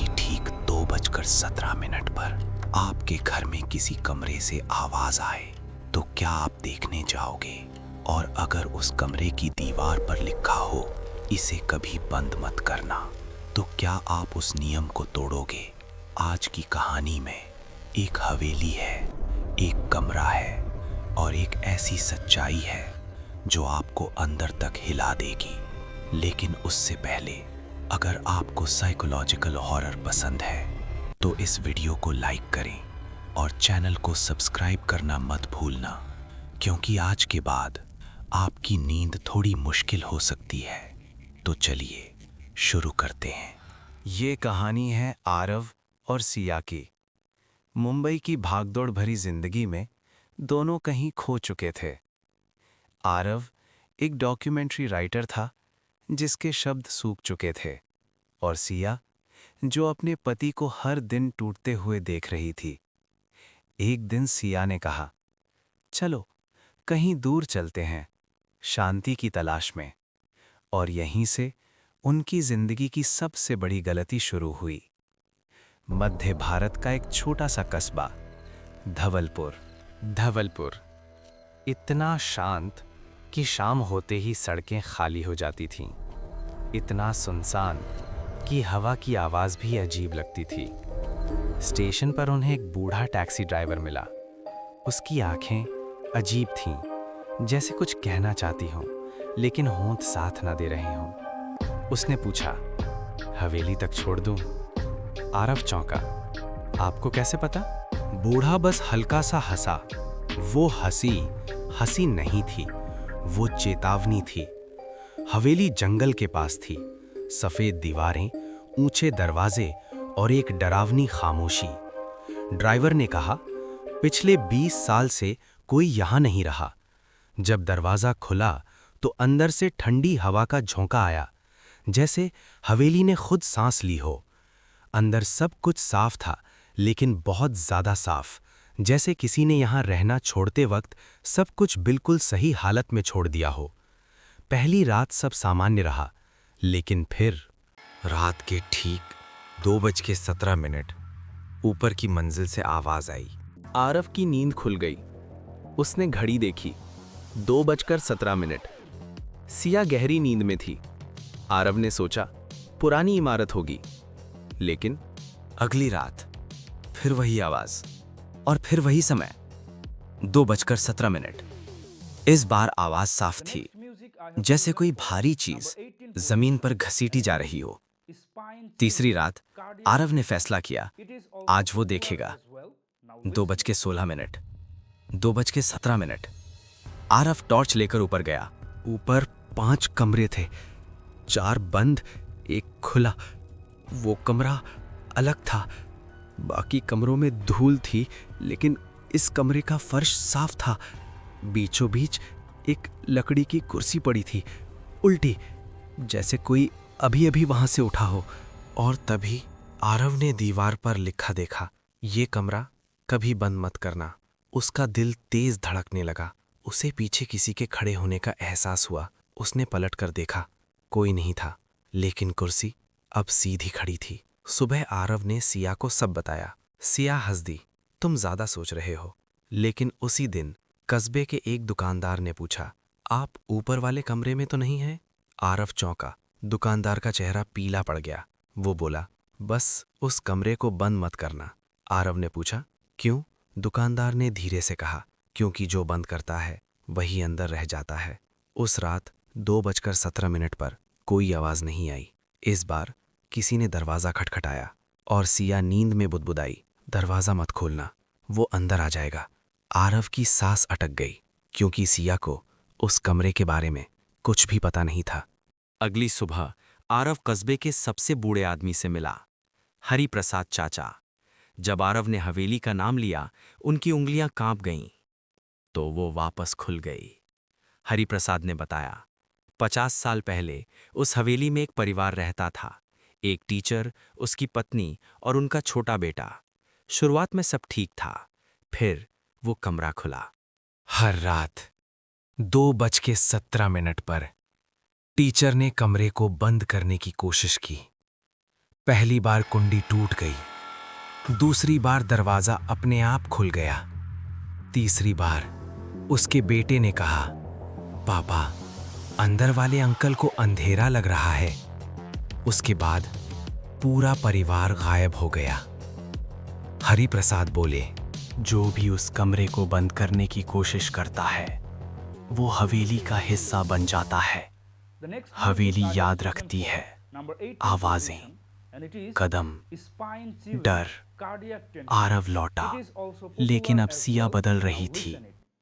ही ठीक 2:17 पर आपके घर में किसी कमरे से आवाज आए तो क्या आप देखने जाओगे? और अगर उस कमरे की दीवार पर लिखा हो इसे कभी बंद मत करना, तो क्या आप उस नियम को तोड़ोगे? आज की कहानी में एक हवेली है, एक कमरा है और एक ऐसी सच्चाई है जो आपको अंदर तक हिला देगी। लेकिन उससे पहले, अगर आपको साइकोलॉजिकल हॉरर पसंद है तो इस वीडियो को लाइक करें और चैनल को सब्सक्राइब करना मत भूलना, क्योंकि आज के बाद आपकी नींद थोड़ी मुश्किल हो सकती है। तो चलिए शुरू करते हैं। ये कहानी है आरव और सिया की। मुंबई की भागदौड़ भरी जिंदगी में दोनों कहीं खो चुके थे। आरव एक डॉक्यूमेंट्री राइटर था जिसके शब्द सूख चुके थे, और सिया जो अपने पति को हर दिन टूटते हुए देख रही थी। एक दिन सिया ने कहा, चलो कहीं दूर चलते हैं, शांति की तलाश में। और यहीं से उनकी जिंदगी की सबसे बड़ी गलती शुरू हुई। मध्य भारत का एक छोटा सा कस्बा, धवलपुर इतना शांत कि शाम होते ही सड़कें खाली हो जाती थीं। इतना सुनसान कि हवा की आवाज़ भी अजीब लगती थी। स्टेशन पर उन्हें एक बूढ़ा टैक्सी ड्राइवर मिला। उसकी आंखें अजीब थीं, जैसे कुछ कहना चाहती हों लेकिन होंठ साथ ना दे रहे हों। उसने पूछा, हवेली तक छोड़ दूं? आरव चौंका, आपको कैसे पता? बूढ़ा बस हल्का सा हंसा। वो हंसी नहीं थी, वो चेतावनी थी। हवेली जंगल के पास थी, सफेद दीवारें, ऊंचे दरवाजे और एक डरावनी खामोशी। ड्राइवर ने कहा, पिछले 20 साल से कोई यहां नहीं रहा। जब दरवाजा खुला तो अंदर से ठंडी हवा का झोंका आया, जैसे हवेली ने खुद सांस ली हो। अंदर सब कुछ साफ था, लेकिन बहुत ज्यादा साफ, जैसे किसी ने यहां रहना छोड़ते वक्त सब कुछ बिल्कुल सही हालत में छोड़ दिया हो। पहली रात सब सामान्य रहा, लेकिन फिर रात के ठीक 2:17 ऊपर की मंजिल से आवाज आई। आरव की नींद खुल गई। उसने घड़ी देखी, 2:17। सिया गहरी नींद में थी। आरव ने सोचा, पुरानी इमारत होगी। लेकिन अगली रात फिर वही आवाज और फिर वही समय, 2:17। इस बार आवाज साफ थी, जैसे कोई भारी चीज जमीन पर घसीटी जा रही हो। तीसरी रात आरव ने फैसला किया, आज वो देखेगा। 2:16, 2:17। आरव टॉर्च लेकर ऊपर गया। ऊपर 5 कमरे थे, 4 बंद, एक खुला। वो कमरा अलग था। बाकी कमरों में धूल थी, लेकिन इस कमरे का फर्श साफ था। बीचों बीच एक लकड़ी की कुर्सी पड़ी थी, उल्टी, जैसे कोई अभी अभी वहां से उठा हो। और तभी आरव ने दीवार पर लिखा देखा, ये कमरा कभी बंद मत करना। उसका दिल तेज धड़कने लगा। उसे पीछे किसी के खड़े होने का एहसास हुआ। उसने पलट कर देखा, कोई नहीं था, लेकिन कुर्सी अब सीधी खड़ी थी। सुबह आरव ने सिया को सब बताया। सिया हंस दी, तुम ज्यादा सोच रहे हो। लेकिन उसी दिन कस्बे के एक दुकानदार ने पूछा, आप ऊपर वाले कमरे में तो नहीं हैं? आरव चौंका। दुकानदार का चेहरा पीला पड़ गया। वो बोला, बस उस कमरे को बंद मत करना। आरव ने पूछा, क्यों? दुकानदार ने धीरे से कहा, क्योंकि जो बंद करता है वही अंदर रह जाता है। उस रात 2:17 पर कोई आवाज नहीं आई। इस बार किसी ने दरवाजा खटखटाया और सिया नींद में बुदबुदाई, दरवाजा मत खोलना, वो अंदर आ जाएगा। आरव की सांस अटक गई, क्योंकि सिया को उस कमरे के बारे में कुछ भी पता नहीं था। अगली सुबह आरव कस्बे के सबसे बूढ़े आदमी से मिला, हरि प्रसाद चाचा। जब आरव ने हवेली का नाम लिया, उनकी उंगलियां कांप गईं, तो वो वापस खुल गई। हरि प्रसाद ने बताया, 50 साल पहले उस हवेली में एक परिवार रहता था, एक टीचर, उसकी पत्नी और उनका छोटा बेटा। शुरुआत में सब ठीक था, फिर वो कमरा खुला। हर रात 2:17 पर टीचर ने कमरे को बंद करने की कोशिश की, पहली बार कुंडी टूट गई, दूसरी बार दरवाजा अपने आप खुल गया, तीसरी बार उसके बेटे ने कहा, पापा, अंदर वाले अंकल को अंधेरा लग रहा है। उसके बाद पूरा परिवार गायब हो गया। हरि प्रसाद बोले, जो भी उस कमरे को बंद करने की कोशिश करता है वो हवेली का हिस्सा बन जाता है। हवेली याद रखती है आवाजें, कदम, डर। आरव लौटा, लेकिन अब सिया बदल रही थी।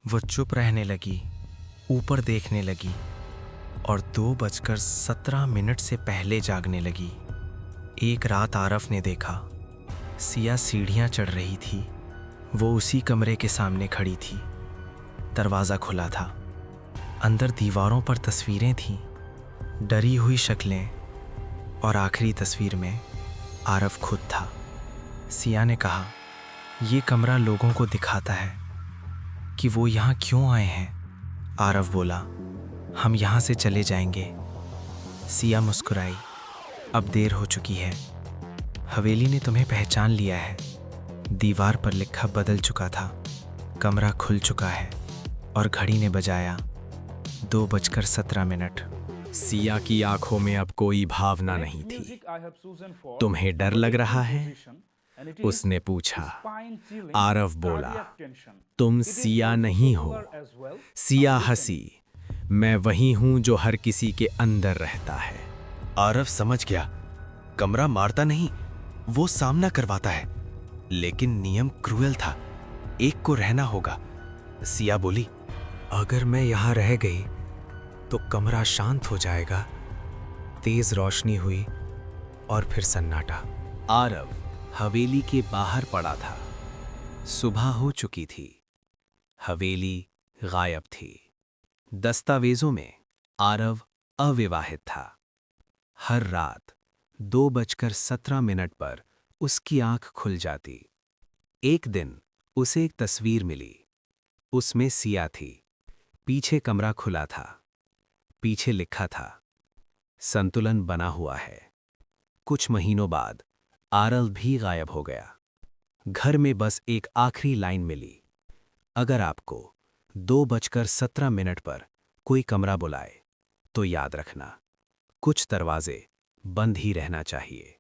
वो चुप रहने लगी, ऊपर देखने लगी और 2:17 से पहले जागने लगी। एक रात आरव ने देखा, सिया सीढ़ियां चढ़ रही थी। वो उसी कमरे के सामने खड़ी थी। दरवाज़ा खुला था। अंदर दीवारों पर तस्वीरें थीं, डरी हुई शक्लें, और आखिरी तस्वीर में आरव खुद था। सिया ने कहा, ये कमरा लोगों को दिखाता है कि वो यहाँ क्यों आए हैं। आरव बोला, हम यहाँ से चले जाएंगे। सिया मुस्कुराई, अब देर हो चुकी है। हवेली ने तुम्हें पहचान लिया है। दीवार पर लिखा बदल चुका था, कमरा खुल चुका है, और घड़ी ने बजाया 2:17। सिया की आंखों में अब कोई भावना नहीं थी। तुम्हें डर लग रहा है? उसने पूछा। आरव बोला, तुम सिया नहीं हो। सिया हंसी, मैं वही हूं जो हर किसी के अंदर रहता है। आरव समझ गया, कमरा मारता नहीं, वो सामना करवाता है। लेकिन नियम क्रूएल था, एक को रहना होगा। सिया बोली, अगर मैं यहां रह गई तो कमरा शांत हो जाएगा। तेज रोशनी हुई और फिर सन्नाटा। आरव हवेली के बाहर पड़ा था। सुबह हो चुकी थी। हवेली गायब थी। दस्तावेजों में आरव अविवाहित था। हर रात 2:17 पर उसकी आंख खुल जाती। एक दिन उसे एक तस्वीर मिली। उसमें सिया थी। पीछे कमरा खुला था। पीछे लिखा था, संतुलन बना हुआ है। कुछ महीनों बाद आरव भी गायब हो गया। घर में बस एक आखिरी लाइन मिली, अगर आपको 2:17 पर कोई कमरा बुलाए तो याद रखना, कुछ दरवाजे बंद ही रहना चाहिए।